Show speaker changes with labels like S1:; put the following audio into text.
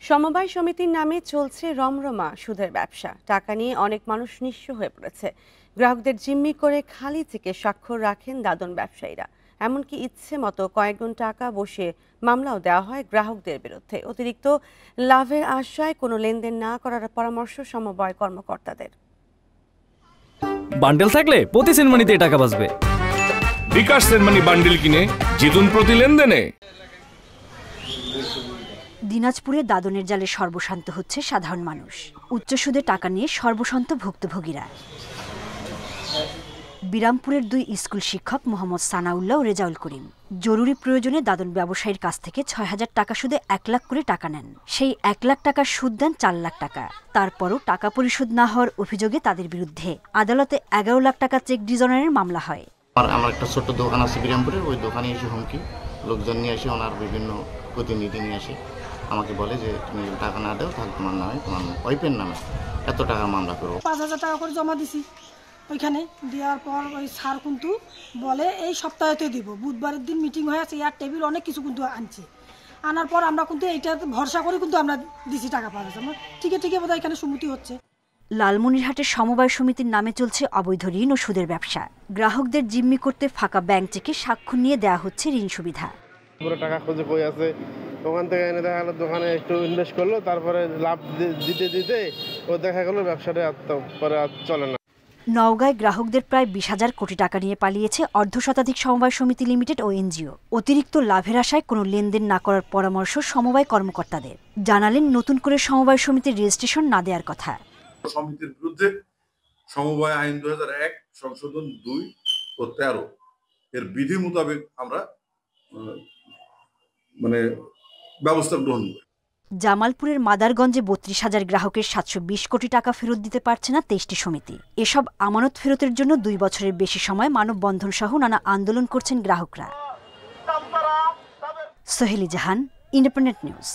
S1: সমবায় সমিতির নামে চলছে রমরমা সুদের ব্যবসা। টাকা নিয়ে অনেক মানুষ নিঃস্ব হয়ে পড়েছে। গ্রাহকদের জিম্মি করে খালি চেকে স্বাক্ষর রাখেন দাদন ব্যবসায়ীরা। এমনকি ইচ্ছে মতো কয়েক গুণ টাকা বসিয়ে মামলাও দেওয়া হয় গ্রাহকদের বিরুদ্ধে। অতিরিক্ত লাভের আশায় কোনো লেনদেন না করার পরামর্শ সমবায় কর্মকর্তাদের।
S2: বান্ডেল থাকলে প্রতি সেনমানিতে টাকা বাঁচবে।
S3: বিকাশ সেনমানি বান্ডেল কিনে জিতুন প্রতি লেনদেনে।
S4: দিনাজপুরে দাদনের জালে সর্বশান্ত হচ্ছে সাধারণ মানুষ। উচ্চ সুদে টাকা নিয়ে সর্বশান্ত ভুক্তভোগীরা। বিরামপুরের দুই স্কুল শিক্ষক মোহাম্মদ সানাউল্লাহ ও রেজাউল করিম জরুরি প্রয়োজনে দাদন ব্যবসায়ীর কাছ থেকে ৬,০০০ টাকা সুদে ১ লাখ করে টাকা নেন। সেই ১ লাখ টাকার সুদ দেন ৪ লাখ টাকা। তারপরও টাকা পরিশোধ না হওয়ার অভিযোগে তাদের বিরুদ্ধে আদালতে ১১ লাখ টাকা চেক ডিজনারের মামলা হয়।
S5: আমার একটা ছোট্ট দোকান আছে বিরামপুরে, ওই দোকানে এসে হুমকি, লোকজন নিয়ে এসে ওনার বিভিন্ন প্রতিনিধি নিয়ে আসে, আমাকে বলে যে তুমি টাকা না দাও তাহলে তোমার নামে, তোমার ওয়াইফের নামে এত টাকার মামলা করবো।
S6: ৫,০০০ টাকা করে জমা দিছি। ওইখানে দেওয়ার পর ওই স্যার কিন্তু বলে এই সপ্তাহেতে দিব। বুধবারের দিন মিটিং হয়ে আছে, এয়ার টেবিল অনেক কিছু কিন্তু আনছে। আনার পর আমরা কিন্তু এইটা ভরসা করে কিন্তু আমরা দিছি টাকা পাওয়া যাচ্ছে। আমরা ঠিকই বোধহয় এখানে সম্মতি হচ্ছে।
S4: লালমনিরহাটের সমবায় সমিতির নামে চলছে অবৈধ ঋণ ও সুদের ব্যবসা। গ্রাহকদের জিম্মি করতে ফাঁকা ব্যাংক চেকে স্বাক্ষর নিয়ে দেওয়া হচ্ছে ঋণ সুবিধা।
S7: পুরো টাকা খুঁজে কই আছে, ওখান থেকে এনে দেখা গেলো দোকানে একটু ইনভেস্ট করলো, তারপরে লাভ দিতে ও দেখা গেলো ব্যবসাটা পরে আর চলে না।
S4: নওগাঁয় গ্রাহকদের প্রায় ২০,০০০ কোটি টাকা নিয়ে পালিয়েছে অর্ধশতাধিক সমবায় সমিতি লিমিটেড ও এনজিও। অতিরিক্ত লাভের আশায় কোনো লেনদেন না করার পরামর্শ সমবায় কর্মকর্তাদের। জানালেন নতুন করে সমবায় সমিতির রেজিস্ট্রেশন না দেওয়ার কথা।
S8: সমিতির বিরুদ্ধে সমবায় আইন ২০০১ সংশোধন ২ ও ১৩ এর বিধি মোতাবেক আমরা ব্যবস্থা গ্রহণ করি।
S4: জামালপুরের মাদারগঞ্জে ৩২,০০০ গ্রাহকের ৭২০ কোটি টাকা ফেরত দিতে পারছে না ২৩টি সমিতি। এসব আমানত ফেরতের জন্য ২ বছরের বেশি সময় মানববন্ধন সহ নানা আন্দোলন করছেন গ্রাহকরা। সোহেলি জাহান, ইন্ডিপেন্ডেন্ট নিউজ।